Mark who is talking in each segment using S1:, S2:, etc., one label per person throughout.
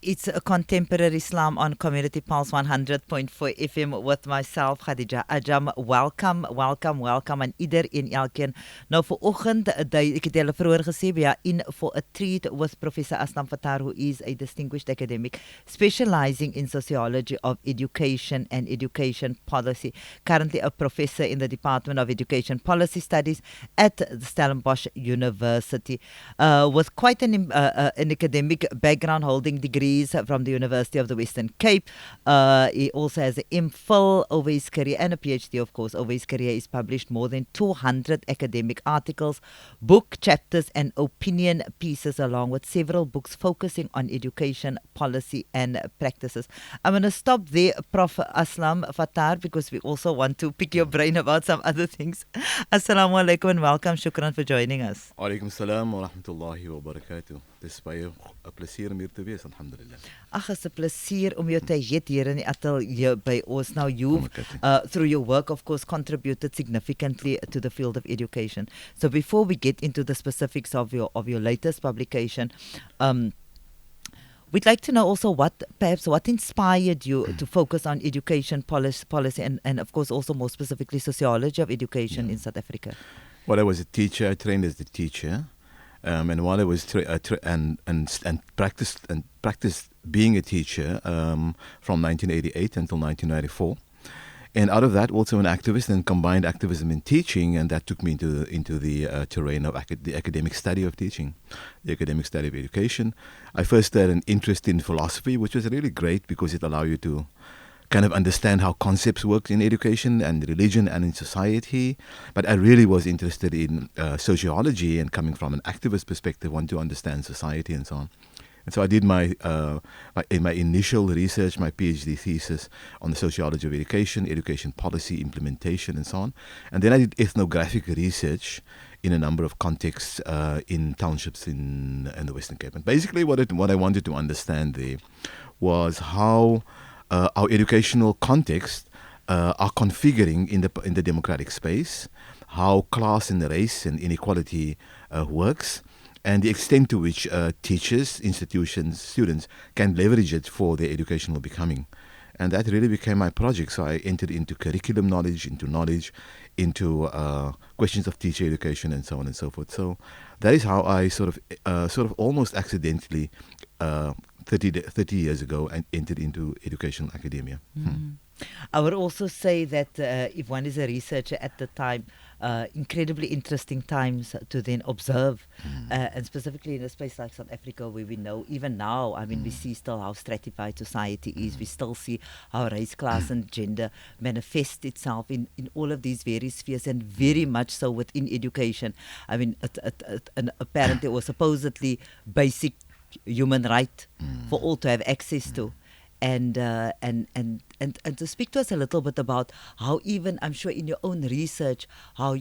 S1: It's a contemporary Islam on Community Pulse 100.4 FM with myself, Khadija Ajam. Welcome, welcome, welcome aan ieder en elkeen. Nou vanoggend, ek het julle vroeër gesê, we are in for a treat with Professor Aslam Fataar, who is a distinguished academic specializing in sociology of education and education policy. Currently a professor in the Department of Education Policy Studies at the Stellenbosch University, with quite an academic background, holding degrees from the University of the Western Cape. He also has an MPhil over his career and a PhD, of course, over his career. He's published more than 200 academic articles, book chapters, and opinion pieces, along with several books focusing on education policy and practices. I'm going to stop there, Prof Aslam Fataar, because we also want to pick your brain about some other things. Assalamu alaikum and welcome. Shukran for joining us.
S2: Alaikum salam wa rahmatullahi wa barakatuh. Dis baie 'n plesier om hier te wees, alhamdulillah.
S1: Ag, is 'n plesier om jou te hê hier in die ateljee by ons. Now you've, through your work, of course, contributed significantly to the field of education. So before we get into the specifics of your latest publication, we'd like to know also what inspired you to focus on education policy and of course also more specifically sociology of education in South Africa.
S2: Well, I was a teacher. I trained as a teacher, and while I was practiced being a teacher from 1988 until 1994. And out of that, also an activist, and combined activism and teaching, and that took me into the terrain of the academic study of teaching, the academic study of education. I first had an interest in philosophy, which was really great because it allowed you to kind of understand how concepts work in education and religion and in society. But I really was interested in sociology, and coming from an activist perspective, want to understand society and so on. And so I did my initial research, my PhD thesis on the sociology of education, education policy, implementation, and so on. And then I did ethnographic research in a number of contexts in townships in the Western Cape. And basically what I wanted to understand there was how our educational context are configuring in the democratic space, how class and race and inequality works, and the extent to which teachers, institutions, students can leverage it for their educational becoming. And that really became my project. So I entered into curriculum knowledge, into questions of teacher education, and so on and so forth. So that is how I sort of almost accidentally 30 years ago and entered into educational academia.
S1: I would also say that if one is a researcher at the time, incredibly interesting times to then observe, and specifically in a space like South Africa, where we know even now, I mean, we see still how stratified society is. We still see how race, class, and gender manifest itself in all of these various spheres, and very much so within education. I mean, an apparently or supposedly basic human right for all to have access to. And to speak to us a little bit about how, even I'm sure in your own research, how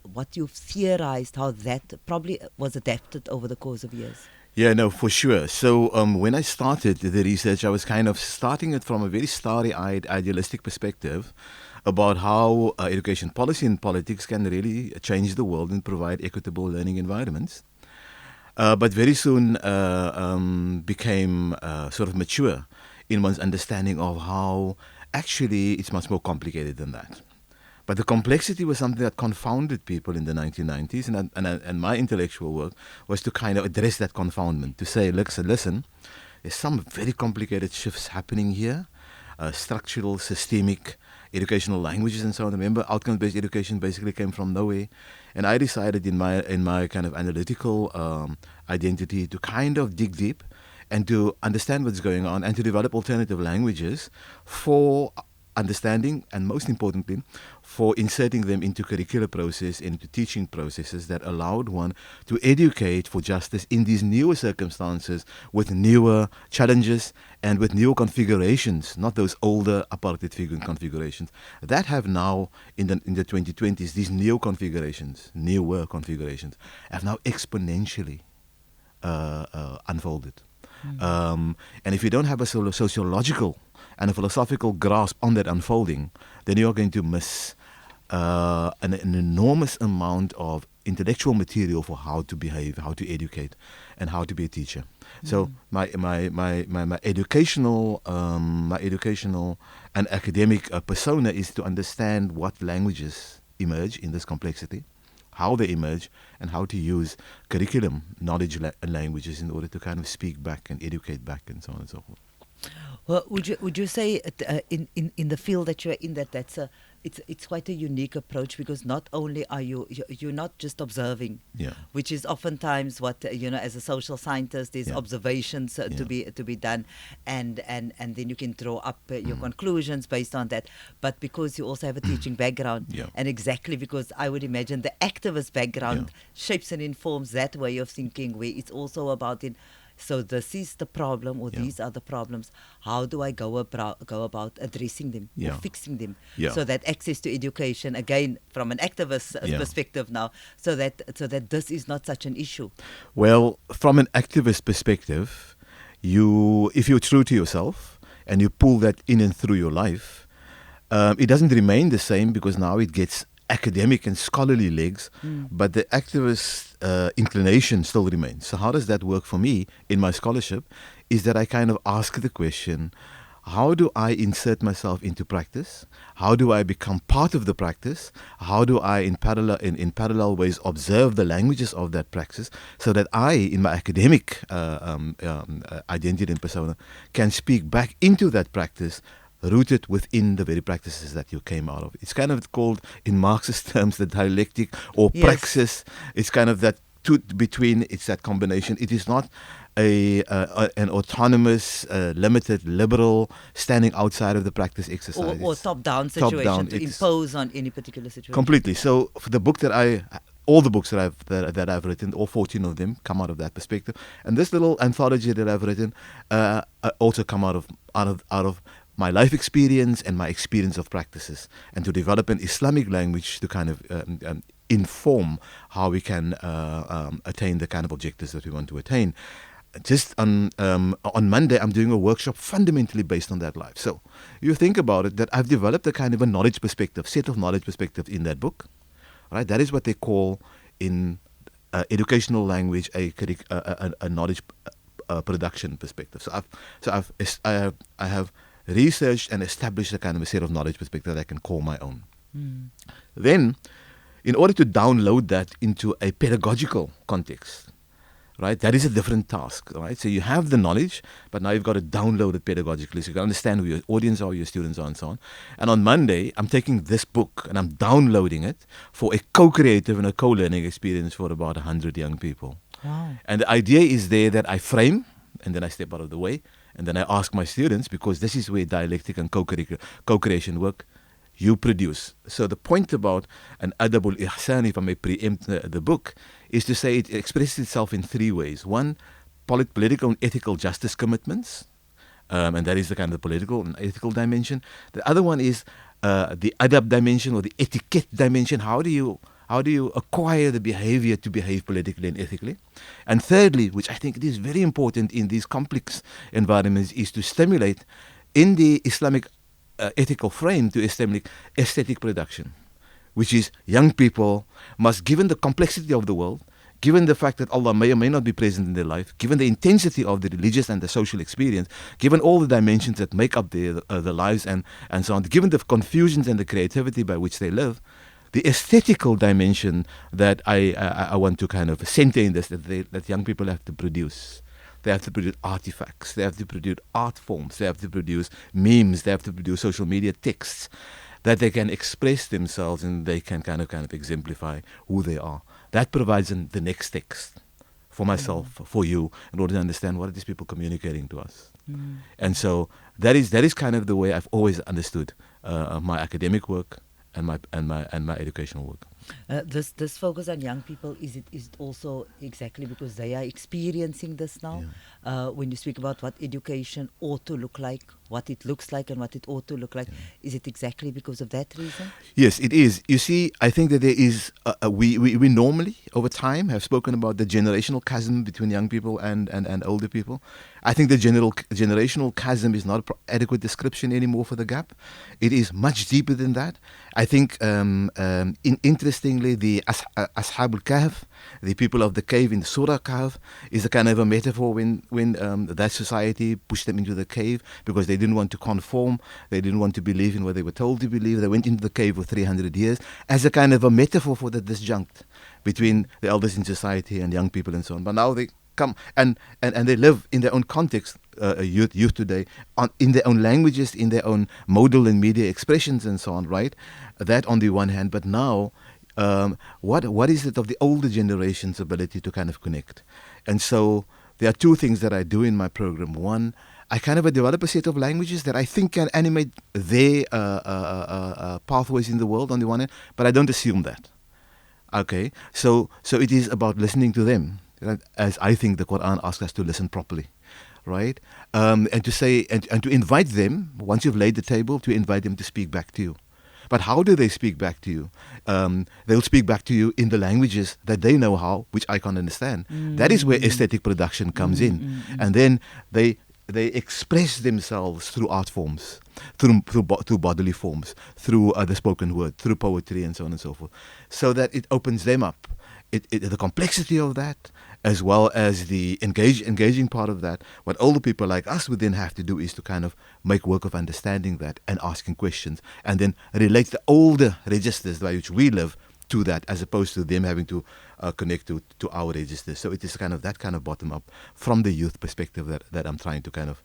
S1: what you've theorized, how that probably was adapted over the course of years.
S2: Yeah, no, for sure. So when I started the research, I was kind of starting it from a very starry-eyed, idealistic perspective about how education policy and politics can really change the world and provide equitable learning environments. But very soon became sort of mature in one's understanding of how actually it's much more complicated than that. But the complexity was something that confounded people in the 1990s, and my intellectual work was to kind of address that confoundment, to say, listen, there's some very complicated shifts happening here, structural, systemic, educational languages and so on. Remember, outcomes-based education basically came from nowhere. And I decided in my kind of analytical identity to kind of dig deep and to understand what's going on and to develop alternative languages for understanding, and most importantly, for inserting them into curricular process, into teaching processes that allowed one to educate for justice in these newer circumstances with newer challenges and with newer configurations, not those older apartheid figure configurations that have now in the 2020s, these newer configurations have now exponentially unfolded. And if you don't have a sociological and a philosophical grasp on that unfolding, then you're going to miss an enormous amount of intellectual material for how to behave, how to educate, and how to be a teacher. So my educational and academic persona is to understand what languages emerge in this complexity, how they emerge, and how to use curriculum, knowledge, and languages in order to kind of speak back and educate back, and so on and so forth.
S1: Well, would you say in the field that you're in that's it's quite a unique approach, because not only are you're not just observing,
S2: Yeah.
S1: which is oftentimes what as a social scientist, there's
S2: Yeah.
S1: observations to be done, and then you can draw up your conclusions based on that. But because you also have a teaching background,
S2: Yeah.
S1: and exactly because I would imagine the activist background shapes and informs that way of thinking, where it's also about so this is the problem, or these are the problems. How do I go about addressing them or fixing them, so that access to education, again from an activist perspective now, so that this is not such an issue?
S2: Well, from an activist perspective, if you're true to yourself and you pull that in and through your life, it doesn't remain the same, because now it gets academic and scholarly legs, but the activist inclination still remains. So how does that work for me in my scholarship? Is that I kind of ask the question, how do I insert myself into practice? How do I become part of the practice? How do I, in parallel ways, observe the languages of that praxis, so that I, in my academic identity and persona, can speak back into that practice, rooted within the very practices that you came out of. It's kind of called, in Marxist terms, the dialectic or praxis. It's kind of that between, it's that combination. It is not an autonomous, limited, liberal, standing outside of the practice exercise.
S1: Or top-down situation to impose on any particular situation.
S2: Completely. So for the book all the books that I've written, all 14 of them, come out of that perspective. And this little anthology that I've written also come out of my life experience and my experience of practices, and to develop an Islamic language to kind of inform how we can attain the kind of objectives that we want to attain. Just on Monday, I'm doing a workshop fundamentally based on that life. So you think about it, that I've developed a kind of a knowledge perspective, set of knowledge perspectives in that book. Right? That is what they call in educational language a knowledge production perspective. So I have researched and established a kind of a set of knowledge perspective that I can call my own. Then, in order to download that into a pedagogical context, right, that is a different task, right? So you have the knowledge, but now you've got to download it pedagogically, so you can understand who your audience are, your students are, and so on. And on Monday, I'm taking this book and I'm downloading it for a co-creative and a co-learning experience for about 100 young people.
S1: Wow.
S2: And the idea is there that I frame, and then I step out of the way, and then I ask my students, because this is where dialectic and co-creation work, you produce. So the point about an adabul ihsan, if I may preempt the book, is to say it expresses itself in three ways. One, political and ethical justice commitments, and that is the kind of political and ethical dimension. The other one is the adab dimension, or the etiquette dimension. How do you acquire the behavior to behave politically and ethically? And thirdly, which I think is very important in these complex environments, is to stimulate in the Islamic ethical frame to establish aesthetic production, which is young people must, given the complexity of the world, given the fact that Allah may or may not be present in their life, given the intensity of the religious and the social experience, given all the dimensions that make up their lives and so on, given the confusions and the creativity by which they live, the aesthetical dimension that I want to kind of center in this, that young people have to produce. They have to produce artifacts. They have to produce art forms. They have to produce memes. They have to produce social media texts that they can express themselves and they can kind of exemplify who they are. That provides the next text for myself, for you, in order to understand what are these people communicating to us. And so that is kind of the way I've always understood my academic work and my educational work.
S1: This focus on young people, is it also exactly because they are experiencing this now? When you speak about what education ought to look like, what it looks like and what it ought to look like, is it exactly because of that reason?
S2: Yes, it is. You see, I think that there is, we normally over time have spoken about the generational chasm between young people and older people. I think the generational chasm is not an adequate description anymore for the gap. It is much deeper than that. I think interestingly interestingly, the Ashab al-Kahf, the people of the cave in Surah Kahf, is a kind of a metaphor when that society pushed them into the cave because they didn't want to conform, they didn't want to believe in what they were told to believe. They went into the cave for 300 years as a kind of a metaphor for the disjunct between the elders in society and young people and so on. But now they come and they live in their own context, youth today, in their own languages, in their own modal and media expressions and so on, right? That on the one hand, but now what is it of the older generation's ability to kind of connect? And so there are two things that I do in my program. One, I kind of develop a set of languages that I think can animate their pathways in the world on the one hand, but I don't assume that. Okay, so it is about listening to them, as I think the Quran asks us to listen properly, right? And to say and to invite them, once you've laid the table, to invite them to speak back to you. But how do they speak back to you? They'll speak back to you in the languages that they know how, which I can't understand. That is where aesthetic production comes in, and then they express themselves through art forms, through bodily forms, through the spoken word, through poetry, and so on and so forth, so that it opens them up. The complexity of that, as well as the engaging part of that, what older people like us would then have to do is to kind of make work of understanding that and asking questions, and then relate the older registers by which we live to that, as opposed to them having to connect to our registers. So it is kind of that kind of bottom up from the youth perspective that I'm trying to kind of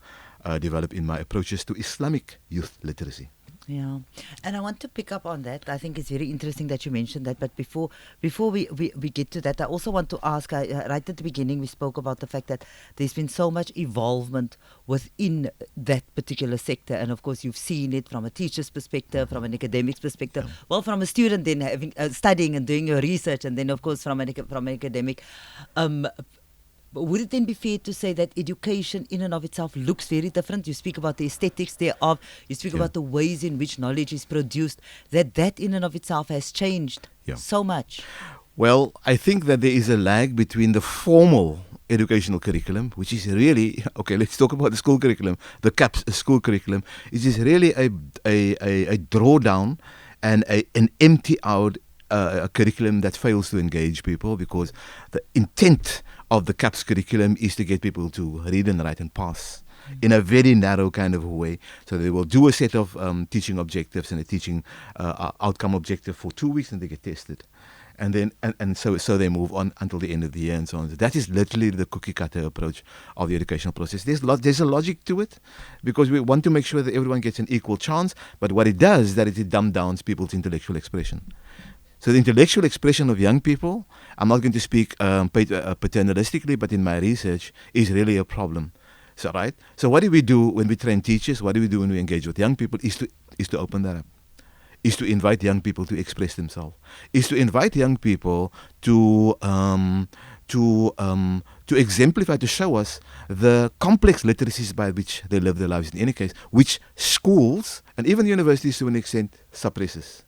S2: develop in my approaches to Islamic youth literacy.
S1: Yeah, and I want to pick up on that. I think it's very interesting that you mentioned that. But before we get to that, I also want to ask. Right at the beginning, we spoke about the fact that there's been so much evolvement within that particular sector, and of course, you've seen it from a teacher's perspective, from an academic's perspective. Well, from a student, then having studying and doing your research, and then of course from an academic. Would it then be fair to say that education in and of itself looks very different? You speak about the aesthetics thereof, you speak about the ways in which knowledge is produced, that in and of itself has changed so much.
S2: Well, I think that there is a lag between the formal educational curriculum, which is really, okay, let's talk about the school curriculum, the CAPS school curriculum. It is really a drawdown and an empty out a curriculum that fails to engage people, because the intent of the CAPS curriculum is to get people to read and write and pass in a very narrow kind of way. So they will do a set of teaching objectives and a teaching outcome objective for 2 weeks, and they get tested. And then and so they move on until the end of the year and so on. So that is literally the cookie cutter approach of the educational process. There's a logic to it, because we want to make sure that everyone gets an equal chance. But what it does is that it dumbs down people's intellectual expression. So the intellectual expression of young people, I'm not going to speak paternalistically, but in my research, is really a problem. So right. So what do we do when we train teachers? What do we do when we engage with young people? Is to open that up. Is to invite young people to express themselves. Is to invite young people to exemplify, to show us the complex literacies by which they live their lives. In any case, which schools and even universities to an extent suppresses.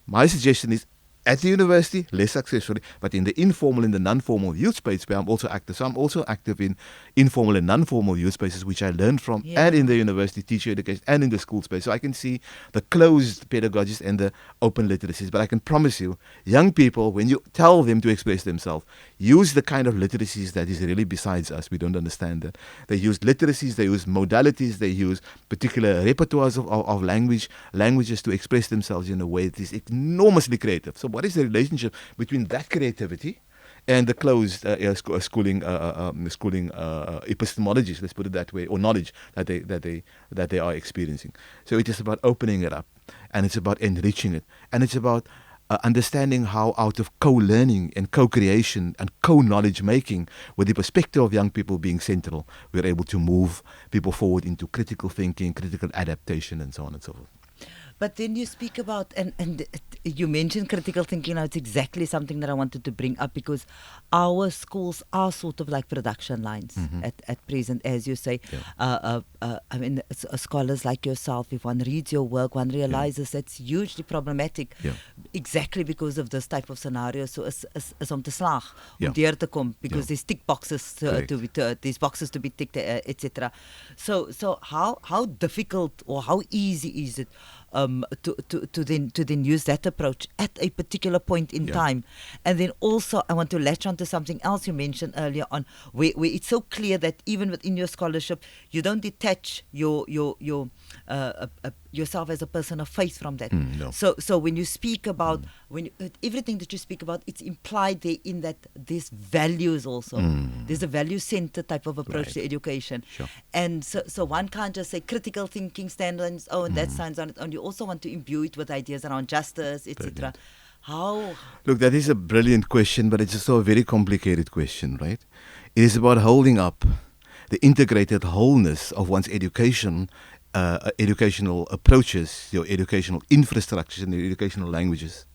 S2: My suggestion is, at the university, less successfully, but in the informal and the non-formal youth space where I'm also active. So I'm also active in informal and non-formal youth spaces, which I learned from, and in the university teacher education, and in the school space. So I can see the closed pedagogies and the open literacies. But I can promise you, young people, when you tell them to express themselves, use the kind of literacies that is really besides us. We don't understand that. They use literacies, they use modalities, they use particular repertoires of languages to express themselves in a way that is enormously creative. So what is the relationship between that creativity and the closed schooling epistemologies, let's put it that way, or knowledge that they are experiencing? So it is about opening it up, and it's about enriching it, and it's about understanding how out of co-learning and co-creation and co-knowledge making, with the perspective of young people being central, we're able to move people forward into critical thinking, critical adaptation, and so on and so forth.
S1: But then you speak about, and you mentioned critical thinking. Now, it's exactly something that I wanted to bring up, because our schools are sort of like production lines at present, as you say. I mean, scholars like yourself, if one reads your work, one realizes that's hugely problematic. exactly because of this type of scenario, so is om te slaag,
S2: Ja.
S1: om deur te kom, because
S2: Ja.
S1: there's tick boxes these boxes to be ticked, etc. So how difficult or how easy is it to then use that approach at a particular point in time? And then also I want to latch on to something else you mentioned earlier on, where it's so clear that even within your scholarship you don't detach yourself as a person of faith from that.
S2: No.
S1: So when you speak about everything that you speak about, it's implied there in that there's values also. There's a value-centered type of approach to education.
S2: Sure.
S1: And so one can't just say critical thinking stands on its own, that stands on its own. You also want to imbue it with ideas around justice, etc. How?
S2: Look, that is a brilliant question, but it's also a very complicated question, right? It is about holding up the integrated wholeness of one's education, educational approaches, your educational infrastructures and your educational languages,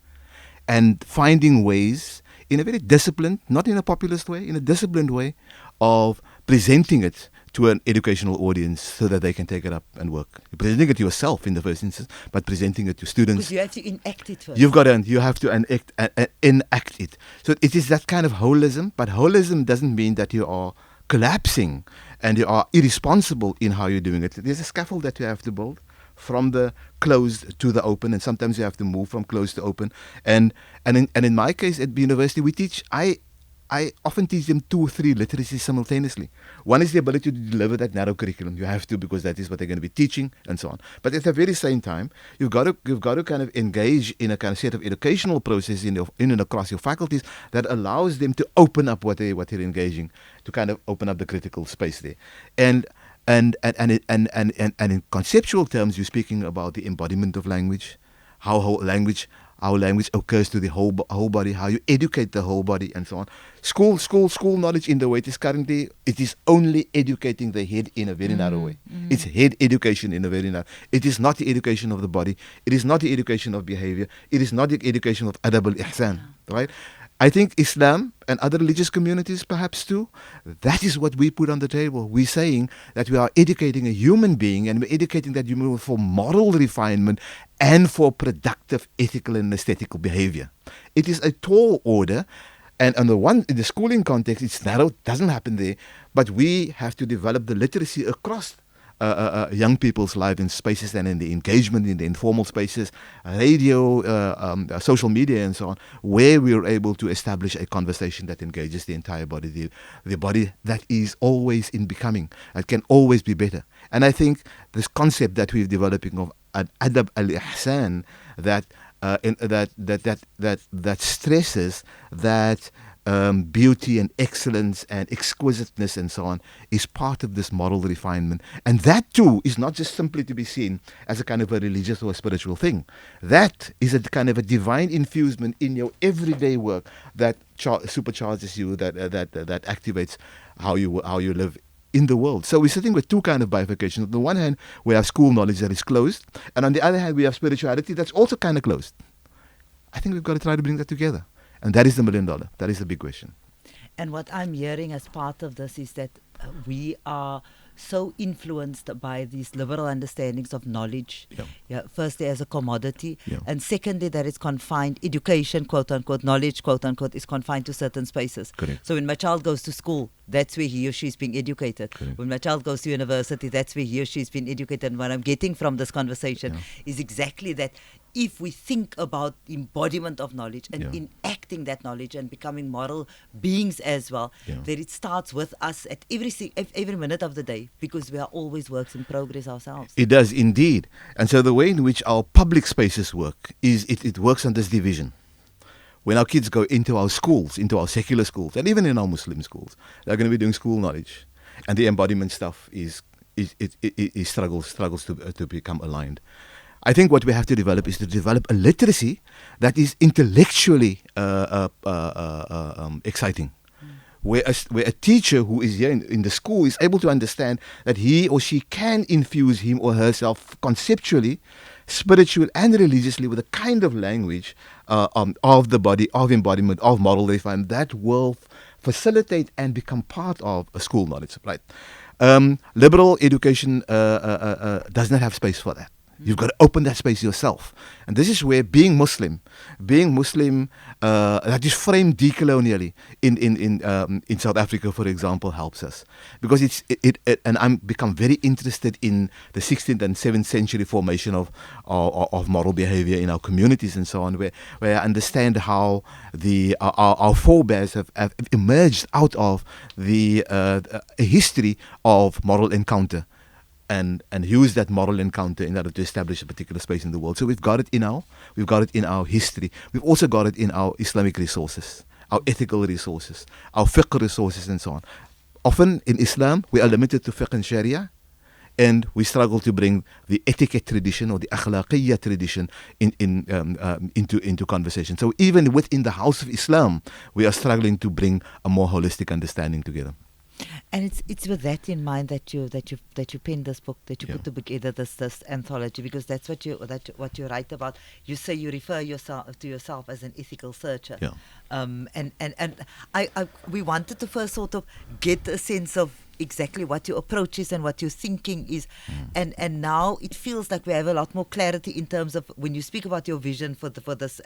S2: and finding ways in a very disciplined, not in a populist way, in a disciplined way of presenting it to an educational audience so that they can take it up and work. You're presenting it to yourself in the first instance, but presenting it to students.
S1: Because you have to enact it first.
S2: You have to enact it. So it is that kind of holism, but holism doesn't mean that you are collapsing and you are irresponsible in how you're doing it. There's a scaffold that you have to build from the closed to the open, and sometimes you have to move from closed to open. And in my case at university, we teach. I often teach them 2 or 3 literacies simultaneously. One is the ability to deliver that narrow curriculum. You have to, because that is what they're going to be teaching and so on. But at the very same time, you've got to kind of engage in a kind of set of educational process in and across your faculties that allows them to open up what they're engaging, to kind of open up the critical space there. And in conceptual terms, you're speaking about the embodiment of language, how language occurs to the whole body, how you educate the whole body, and so on. School knowledge in the way it is currently, it is only educating the head in a very narrow way. It's head education in a very narrow. It is not the education of the body. It is not the education of behavior. It is not the education of adab al-ihsan, right? I think Islam and other religious communities perhaps too, that is what we put on the table. We're saying that we are educating a human being, and we're educating that human being for moral refinement and for productive ethical and aesthetical behavior. It is a tall order, and in the schooling context, it's narrow, doesn't happen there, but we have to develop the literacy across young people's lives in spaces and in the engagement in the informal spaces, radio, social media and so on, where we are able to establish a conversation that engages the entire body, the body that is always in becoming. It can always be better. And I think this concept that we're developing of an adab al-ihsan that stresses that beauty and excellence and exquisiteness and so on is part of this moral refinement. And that too is not just simply to be seen as a kind of a religious or a spiritual thing. That is a kind of a divine infusement in your everyday work that supercharges you, that activates how you live in the world. So we're sitting with 2 kind of bifurcations. On the one hand, we have school knowledge that is closed, and on the other hand, we have spirituality that's also kind of closed. I think we've got to try to bring that together. And that is the $1 million. That is the big question.
S1: And what I'm hearing as part of this is that we are so influenced by these liberal understandings of knowledge. Firstly, as a commodity, and secondly, that it's confined. Education, quote unquote, knowledge, quote unquote, is confined to certain spaces.
S2: Correct.
S1: So when my child goes to school, that's where he or she is being educated.
S2: Correct.
S1: When my child goes to university, that's where he or she is being educated. And what I'm getting from this conversation is exactly that. If we think about embodiment of knowledge and enacting that knowledge and becoming moral beings as well, that it starts with us at every minute of the day, because we are always works in progress ourselves.
S2: It does indeed. And so the way in which our public spaces work is it works on this division. When our kids go into our schools, into our secular schools, and even in our Muslim schools, they're going to be doing school knowledge, and the embodiment stuff struggles to become aligned. I think what we have to develop is to develop a literacy that is intellectually exciting. Where a teacher who is here in the school is able to understand that he or she can infuse him or herself conceptually, spiritually, and religiously with a kind of language of the body, of embodiment, of moral refinement that will facilitate and become part of a school knowledge. Right? Liberal education does not have space for that. You've got to open that space yourself. And this is where being Muslim, that is framed decolonially in South Africa, for example, helps us. Because and I'm become very interested in the 16th and 7th century formation of moral behavior in our communities and so on, where I understand how our forebears have emerged out of a history of moral encounter. And use that moral encounter in order to establish a particular space in the world. So we've got it in our history. We've also got it in our Islamic resources, our ethical resources, our fiqh resources, and so on. Often in Islam, we are limited to fiqh and sharia, and we struggle to bring the etiquette tradition or the akhlaqiyya tradition into conversation. So even within the house of Islam, we are struggling to bring a more holistic understanding together.
S1: And it's with that in mind that you penned this book, that you put together this anthology, because that's what you write about. You say you refer to yourself as an ethical searcher.
S2: Yeah.
S1: And we wanted to first sort of get a sense of exactly what your approach is and what your thinking is, and now it feels like we have a lot more clarity in terms of when you speak about your vision for this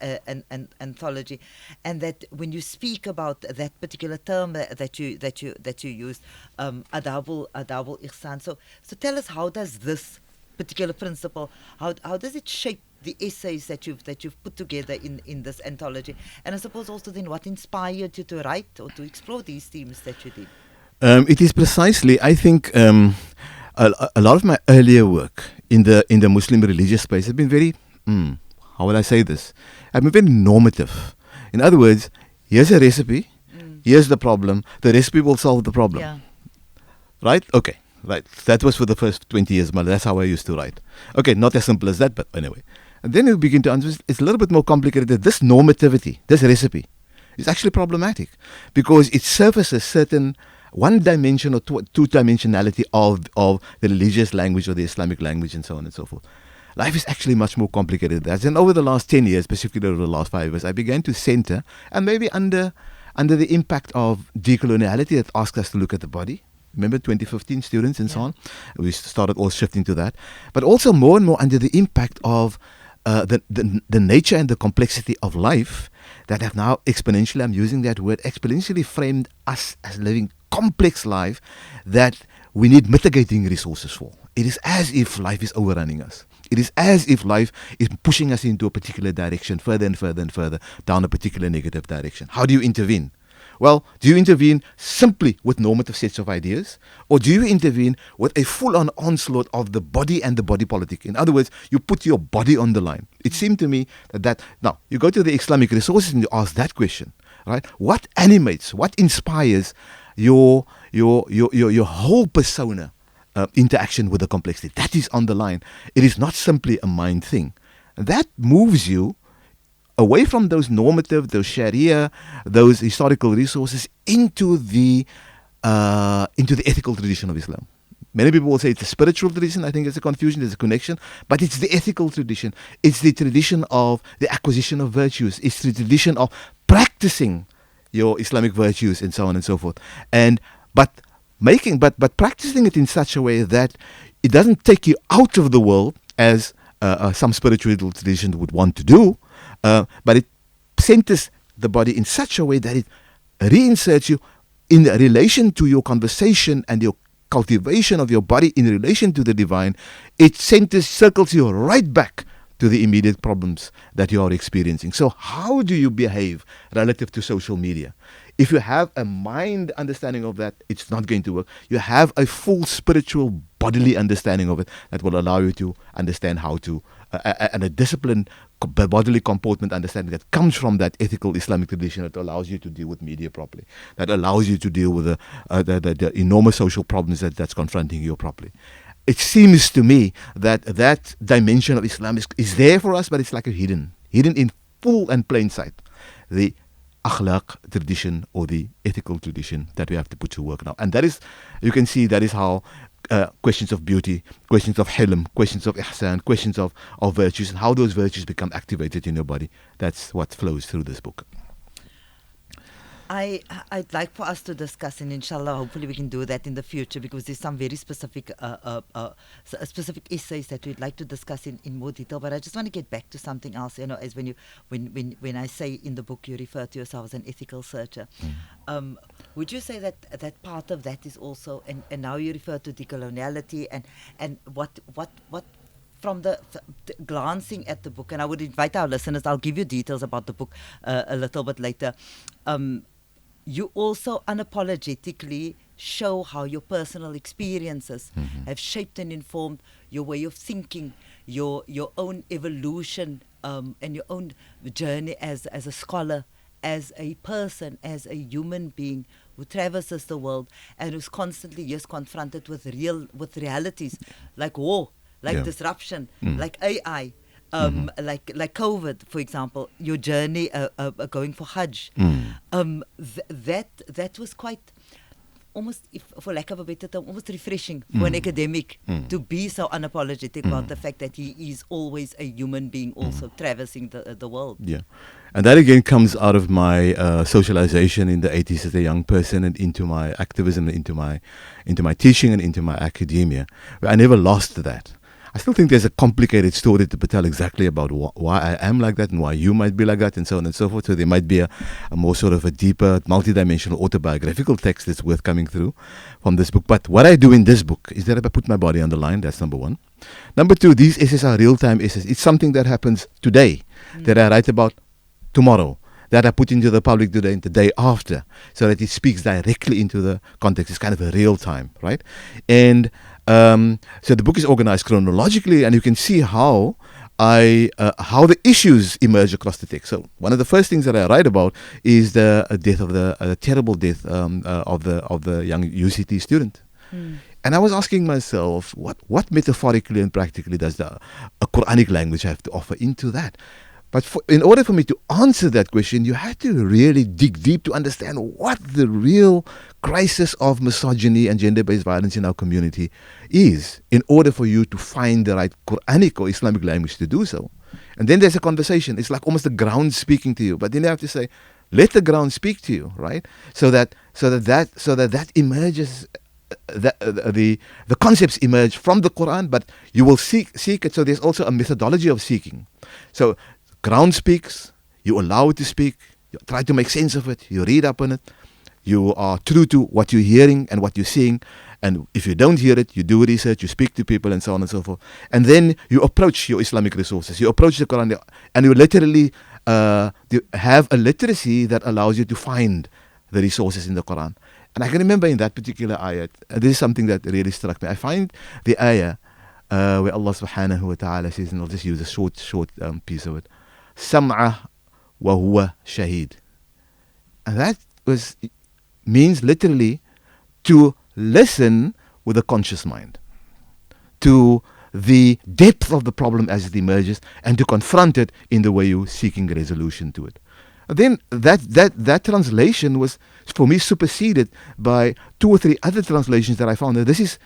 S1: anthology, and that when you speak about that particular term that you used, adabul ihsan. So tell us, how does this particular principle, how does it shape the essays that you've put together in this anthology, and I suppose also then what inspired you to write or to explore these themes that you did?
S2: It is precisely, I think, a lot of my earlier work in the Muslim religious space has been very, how will I say this? I've been very normative. In other words, here's a recipe, here's the problem, the recipe will solve the problem.
S1: Yeah.
S2: Right? Okay. Right. That was for the first 20 years, but that's how I used to write. Okay, not as simple as that, but anyway. And then you begin to understand it's a little bit more complicated. This normativity, this recipe, is actually problematic because it surfaces certain one-dimension or two-dimensionality of the religious language or the Islamic language and so on and so forth. Life is actually much more complicated than that. And over the last 10 years, specifically over the last 5 years, I began to center, and maybe under the impact of decoloniality that asked us to look at the body. Remember 2015 students and so on? We started all shifting to that. But also more and more under the impact of the nature and the complexity of life that have now exponentially, I'm using that word, exponentially framed us as living complex life that we need mitigating resources for. It is as if life is overrunning us. It is as if life is pushing us into a particular direction, further and further and further down a particular negative direction. How do you intervene? Well, do you intervene simply with normative sets of ideas, or do you intervene with a full-on onslaught of the body and the body politic? In other words, you put your body on the line. It seemed to me that now you go to the Islamic resources and you ask that question, right? What animates, what inspires your whole persona interaction with the complexity? That is on the line. It is not simply a mind thing. That moves you away from those normative, those sharia, those historical resources into the ethical tradition of Islam. Many people will say it's a spiritual tradition. I think there's a confusion, there's a connection, but it's the ethical tradition. It's the tradition of the acquisition of virtues. It's the tradition of practicing your Islamic virtues and so on and so forth. But practicing it in such a way that it doesn't take you out of the world as some spiritual tradition would want to do, but it centers the body in such a way that it reinserts you in relation to your conversation and your cultivation of your body in relation to the divine. It circles you right back to the immediate problems that you are experiencing. So how do you behave relative to social media? If you have a mind understanding of that, it's not going to work. You have a full spiritual bodily understanding of it that will allow you to understand how to, and a disciplined bodily comportment understanding that comes from that ethical Islamic tradition that allows you to deal with media properly, that allows you to deal with the enormous social problems that's confronting you properly. It seems to me that dimension of Islam is there for us, but it's like a hidden in full and plain sight. The akhlaq tradition or the ethical tradition that we have to put to work now. And that is, you can see that is how questions of beauty, questions of hilm, questions of ihsan, questions of virtues, and how those virtues become activated in your body. That's what flows through this book.
S1: I'd like for us to discuss, and inshallah, hopefully we can do that in the future, because there's some very specific specific essays that we'd like to discuss in more detail. But I just want to get back to something else. You know, as when I say in the book you refer to yourself as an ethical searcher, would you say that part of that is also, and now you refer to decoloniality and what from glancing at the book, and I would invite our listeners, I'll give you details about the book a little bit later. You also unapologetically show how your personal experiences have shaped and informed your way of thinking, your own evolution, and your own journey as a scholar, as a person, as a human being who traverses the world and who's constantly confronted with realities like war, like disruption, like AI, like COVID, for example. Your journey going for Hajj, that was quite almost, if, for lack of a better term, almost refreshing for an academic to be so unapologetic about the fact that he is always a human being, also traversing the world.
S2: Yeah, and that again comes out of my socialization in the 80s as a young person, and into my activism, into my teaching, and into my academia. I never lost that. I still think there's a complicated story to tell exactly about why I am like that and why you might be like that, and so on and so forth. So there might be a more sort of a deeper, multidimensional autobiographical text that's worth coming through from this book. But what I do in this book is that I put my body on the line. That's number one. Number two, these essays are real-time essays. It's something that happens today, that I write about tomorrow, that I put into the public today and the day after, so that it speaks directly into the context. It's kind of a real time, right? And so the book is organized chronologically, and you can see how how the issues emerge across the text. So one of the first things that I write about is the death of the terrible death of the young UCT student. And I was asking myself, what metaphorically and practically does a Quranic language have to offer into that? But in order for me to answer that question, you had to really dig deep to understand what the real crisis of misogyny and gender-based violence in our community is, in order for you to find the right Quranic or Islamic language to do so. And then there's a conversation. It's like almost the ground speaking to you. But then you have to say, let the ground speak to you, right? So that emerges. The concepts emerge from the Quran, but you will seek it. So there's also a methodology of seeking. So ground speaks, you allow it to speak, you try to make sense of it, you read up on it, you are true to what you're hearing and what you're seeing, and if you don't hear it, you do research, you speak to people, and so on and so forth. And then you approach your Islamic resources, you approach the Quran, and you literally have a literacy that allows you to find the resources in the Quran. And I can remember in that particular ayat, this is something that really struck me. I find the ayah where Allah subhanahu wa ta'ala says, and I'll just use a short piece of it, Sam'ah wa huwa shaheed. And that means literally to listen with a conscious mind to the depth of the problem as it emerges, and to confront it in the way you're seeking resolution to it. Then that translation was, for me, superseded by 2 or 3 other translations that I found. This is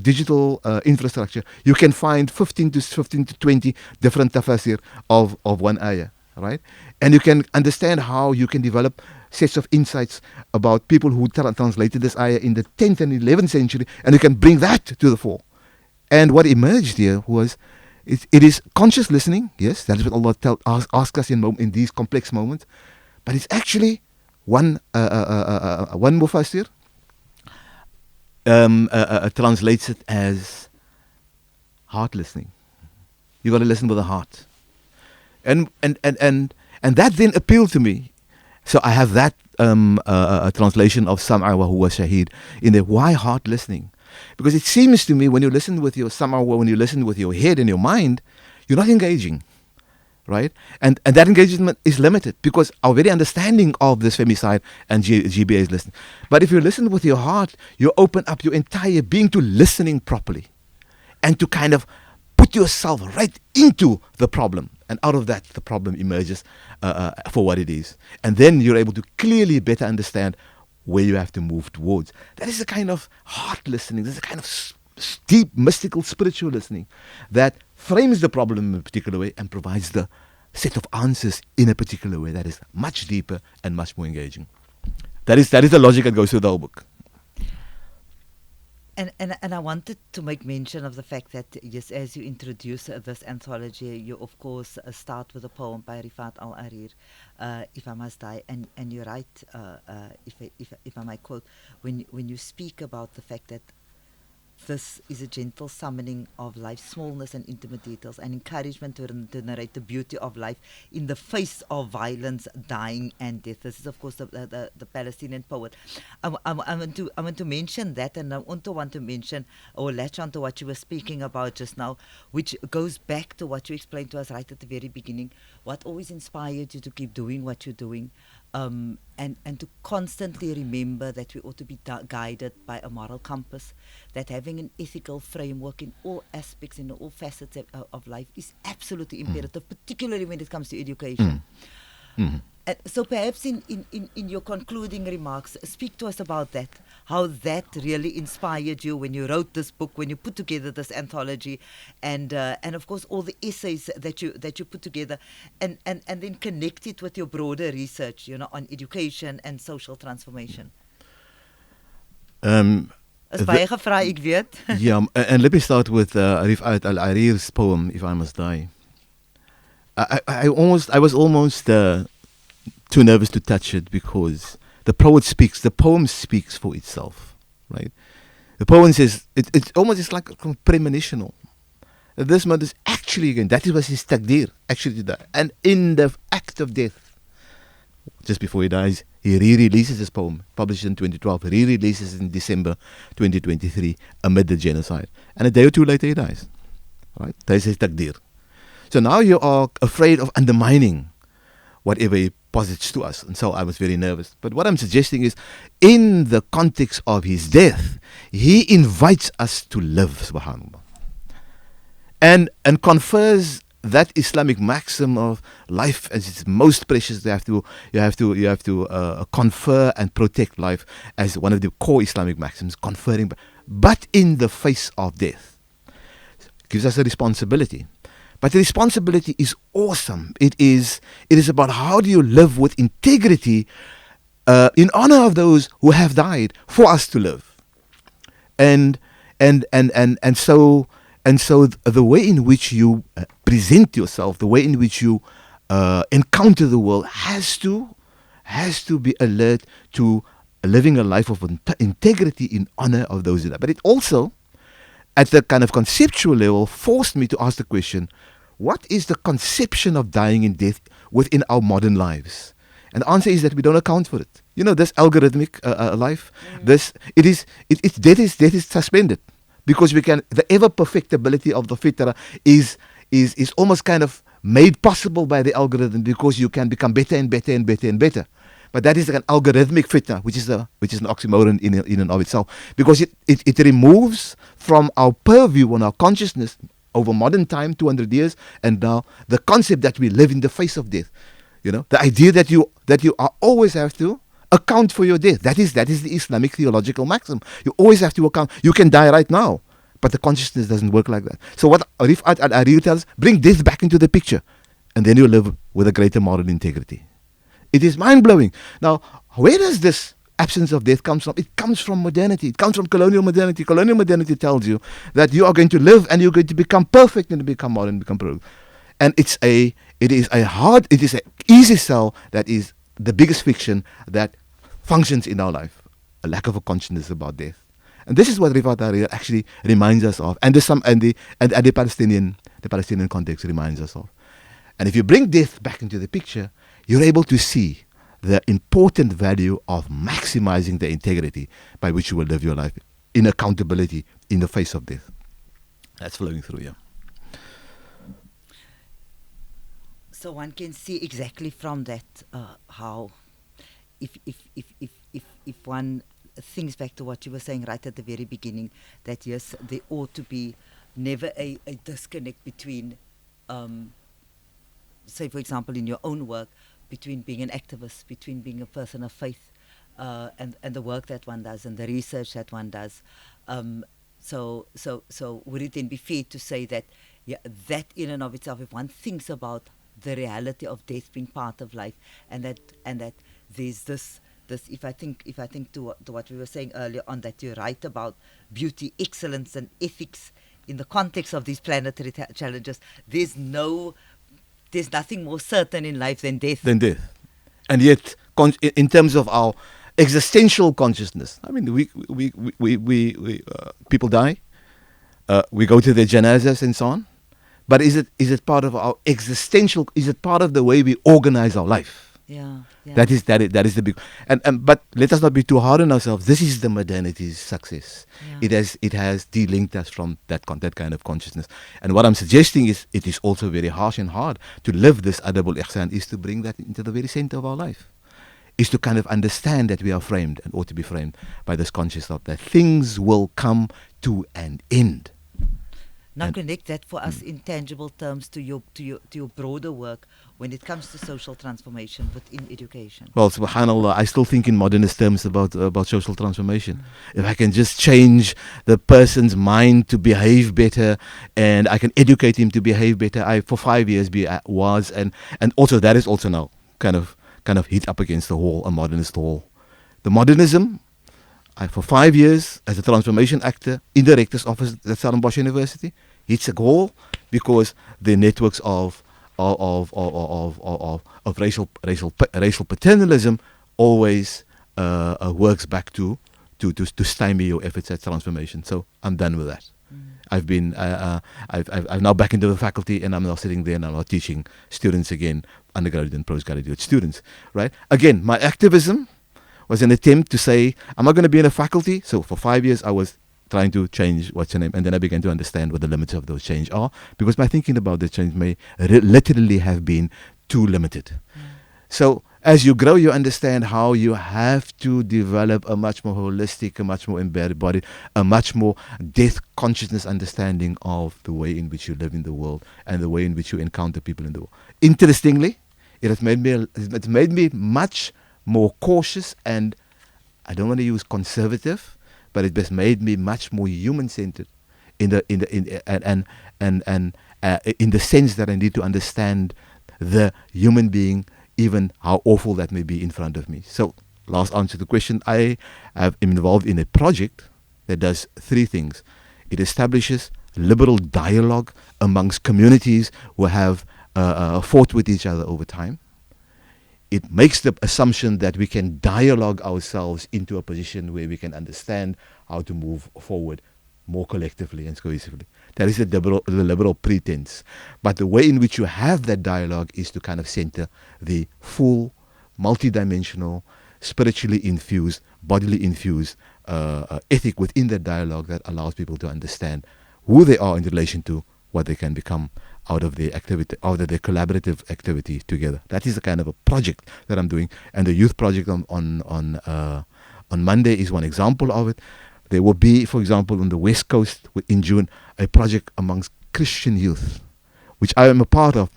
S2: digital infrastructure. You can find 15 to 20 different tafsir of one ayah, right? And you can understand how you can develop sets of insights about people who translated this ayah in the 10th and 11th century, and you can bring that to the fore. And what emerged here was, it is conscious listening. Yes, that is what Allah asks us in these complex moments. But it's actually one mufassir translates it as heart listening. You got to listen with the heart, and that then appealed to me. So I have that translation of Sam'a wa huwa shaheed in there. Why heart listening? Because it seems to me, when you listen with your Sam'a, when you listen with your head and your mind, you're not engaging, right? And that engagement is limited, because our very understanding of this femicide and GBA is listening. But if you listen with your heart, you open up your entire being to listening properly, and to kind of put yourself right into the problem. And out of that, the problem emerges for what it is. And then you're able to clearly better understand where you have to move towards. That is a kind of heart listening. There's a kind of deep, mystical, spiritual listening that frames the problem in a particular way and provides the set of answers in a particular way that is much deeper and much more engaging. That is the logic that goes through the whole book.
S1: And I wanted to make mention of the fact that, yes, as you introduce this anthology, you of course start with a poem by Rifat Al-Arir, If I Must Die, and you write, if I might quote, when you speak about the fact that this is a gentle summoning of life's smallness and intimate details, and encouragement to narrate the beauty of life in the face of violence, dying, and death. This is, of course, the Palestinian poet. I want to mention that, and I also want to mention or latch on to what you were speaking about just now, which goes back to what you explained to us right at the very beginning. What always inspired you to keep doing what you're doing, and to constantly remember that we ought to be guided by a moral compass, that having an ethical framework in all aspects, in all facets of life is absolutely imperative, particularly when it comes to education. So perhaps in your concluding remarks, speak to us about that, how that really inspired you when you wrote this book, when you put together this anthology, and of course all the essays that you put together, and then connect it with your broader research, on education and social transformation. Is baie gevra, ek weet.
S2: Yeah, and let me start with Rifat Al-Arir's poem, If I Must Die. I was almost too nervous to touch it because the poem speaks for itself, right? The poem says, it's almost it's like premonitional. This man is actually, again, that was his taqdeer, actually to die. And in the act of death, just before he dies, he re-releases his poem, published in 2012, re-releases in December 2023, amid the genocide. And a day or two later, he dies, right? That is his taqdeer. So now you are afraid of undermining whatever he posits to us. And so I was very nervous. But what I'm suggesting is, in the context of his death, he invites us to live, subhanAllah. And confers that Islamic maxim of life as its most precious. You have to confer and protect life as one of the core Islamic maxims, conferring, but in the face of death. It gives us a responsibility. But the responsibility is awesome. It is about how do you live with integrity in honor of those who have died for us to live. And so the way in which you present yourself, the way in which you encounter the world has to be alert to living a life of integrity in honor of those who died. But it also, at the kind of conceptual level, forced me to ask the question, what is the conception of dying and death within our modern lives? And the answer is that we don't account for it. This algorithmic life, death is suspended, because the ever perfectibility of the fitra is almost kind of made possible by the algorithm, because you can become better and better and better and better. But that is like an algorithmic fitna, which is an oxymoron in and of itself, because it removes from our purview on our consciousness over modern time, 200 years, and now the concept that we live in the face of death. The idea that you are always have to account for your death. That is the Islamic theological maxim. You always have to account. You can die right now, but the consciousness doesn't work like that. So what Rifat Al-Arir tells, bring death back into the picture, and then you live with a greater moral integrity. It is mind-blowing. Now, where does this absence of death come from? It comes from modernity. It comes from colonial modernity. Colonial modernity tells you that you are going to live and you're going to become perfect and become modern, become progressive. And it is an easy sell that is the biggest fiction that functions in our life. A lack of a consciousness about death. And this is what Rifat Al-Arir actually reminds us of, and the Palestinian context reminds us of. And if you bring death back into the picture, you're able to see the important value of maximizing the integrity by which you will live your life in accountability in the face of death. That's flowing through here.
S1: So one can see exactly from that how, if one thinks back to what you were saying right at the very beginning, that yes, there ought to be never a disconnect between, say for example in your own work, between being an activist, between being a person of faith, and the work that one does and the research that one does. So would it then be fair to say that that in and of itself, if one thinks about the reality of death being part of life, and that there's this if I think to what we were saying earlier on, that you write about beauty, excellence, and ethics in the context of these planetary challenges. There's nothing more certain in life than death.
S2: And yet, in terms of our existential consciousness, I mean, we people die, we go to their janazas and so on. But is it part of our existential? Is it part of the way we organize our life?
S1: Yeah.
S2: That is the big. But let us not be too hard on ourselves. This is the modernity's success.
S1: Yeah.
S2: It has delinked us from that kind of consciousness. And what I'm suggesting is, it is also very harsh and hard to live this adabul ihsan, is to bring that into the very center of our life. Is to kind of understand that we are framed and ought to be framed by this consciousness that things will come to an end.
S1: Now connect that for us in tangible terms to your broader work when it comes to social transformation within education.
S2: Well, subhanallah, I still think in modernist terms about social transformation. If I can just change the person's mind to behave better, and I can educate him to behave better. I for 5 years was and also that is also now kind of hit up against the wall, a modernist wall. The modernism. For 5 years as a transformation actor in the rector's office at Stellenbosch University, hits a goal because the networks of racial paternalism always works back to stymie your efforts at transformation. So I'm done with that. I've now back into the faculty, and I'm now sitting there and I'm now teaching students again, undergraduate and postgraduate students. Right? Again, my activism was an attempt to say, I'm not going to be in a faculty. So for 5 years, I was trying to change what's your name. And then I began to understand what the limits of those change are, because my thinking about the change may literally have been too limited. So as you grow, you understand how you have to develop a much more holistic, a much more embodied, a much more death consciousness understanding of the way in which you live in the world and the way in which you encounter people in the world. Interestingly, it has made me much more cautious, and I don't want to use conservative, but it has made me much more human-centered in the sense that I need to understand the human being, even how awful that may be in front of me. So, last answer to the question, I am involved in a project that does 3 things. It establishes liberal dialogue amongst communities who have fought with each other over time. It makes the assumption that we can dialogue ourselves into a position where we can understand how to move forward more collectively and cohesively. That is the liberal pretense. But the way in which you have that dialogue is to kind of center the full, multidimensional, spiritually infused, bodily infused ethic within that dialogue that allows people to understand who they are in relation to what they can become out of their activity, out of their collaborative activity together. That is the kind of a project that I'm doing, and the youth project on Monday is one example of it. There will be, for example, on the West Coast in June, a project amongst Christian youth, which I am a part of.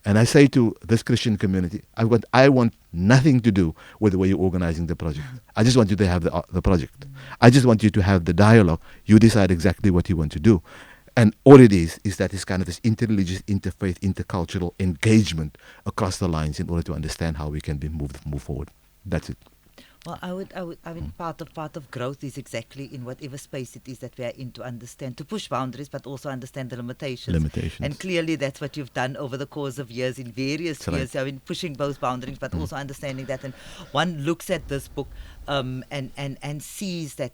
S2: And I say to this Christian community, I want nothing to do with the way you're organizing the project. I just want you to have the project. I just want you to have the dialogue. You decide exactly what you want to do. And all it is that it's kind of this interreligious, interfaith, intercultural engagement across the lines in order to understand how we can move forward. That's it.
S1: Well, I mean, part of growth is exactly in whatever space it is that we are in, to understand, to push boundaries, but also understand the limitations. And clearly that's what you've done over the course of years in various spheres. Right. I mean, pushing both boundaries, but also understanding that. And one looks at this book and sees that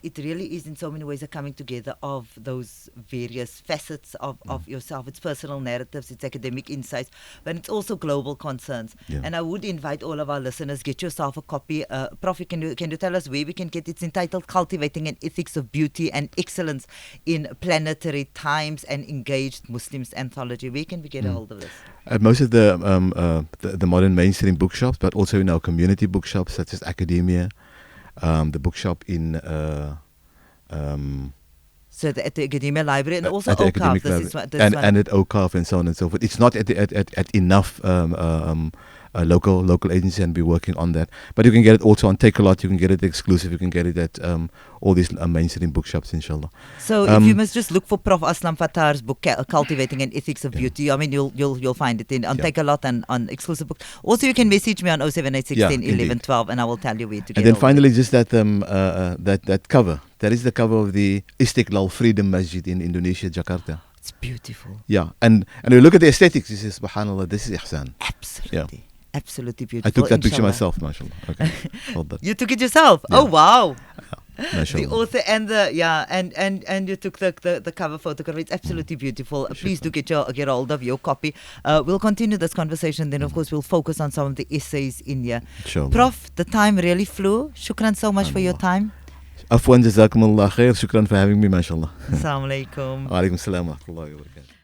S1: it really is in so many ways a coming together of those various facets of yourself. It's personal narratives, it's academic insights, but it's also global concerns. Yeah. And I would invite all of our listeners, get yourself a copy. Prof, can you tell us where we can get it? It's entitled Cultivating an Ethics of Beauty and Excellence in Planetary Times and Engaged Muslims Anthology. Where can we get a hold of this?
S2: At most of the modern mainstream bookshops, but also in our community bookshops such as Academia, the bookshop in
S1: so at the Academia Library, and also OCAF,
S2: and at OCAF and so on and so forth. It's not at enough local agency and be working on that. But you can get it also on Take-A-Lot. You can get it exclusive. You can get it at all these mainstream bookshops, inshallah.
S1: So if you must just look for Prof Aslam Fataar's book, Cultivating and Ethics of Beauty. I mean, you'll find it on Take-A-Lot and on exclusive books. Also, you can message me on 07816 11 12, and I will tell you where to get it.
S2: And then finally, just that cover. That is the cover of the Istiqlal Freedom Masjid in Indonesia, Jakarta.
S1: It's beautiful.
S2: Yeah, and we look at the aesthetics. You say, subhanallah, this is ihsan.
S1: Absolutely.
S2: Yeah.
S1: Absolutely beautiful.
S2: I took that picture myself, mashallah. Okay.
S1: You took it yourself? Yeah. Oh, wow.
S2: Mashallah.
S1: The author and and you took the cover photograph. It's absolutely beautiful. Please do get hold of your copy. We'll continue this conversation. Then, of course, we'll focus on some of the essays in here.
S2: Sure.
S1: Prof, the time really flew. Shukran so much for your time.
S2: Afwan, jazakumullah khair. Shukran for having me, mashallah.
S1: Assalamu alaikum.
S2: Wa alaikum salam wa rahmatullahi wa barakatuh.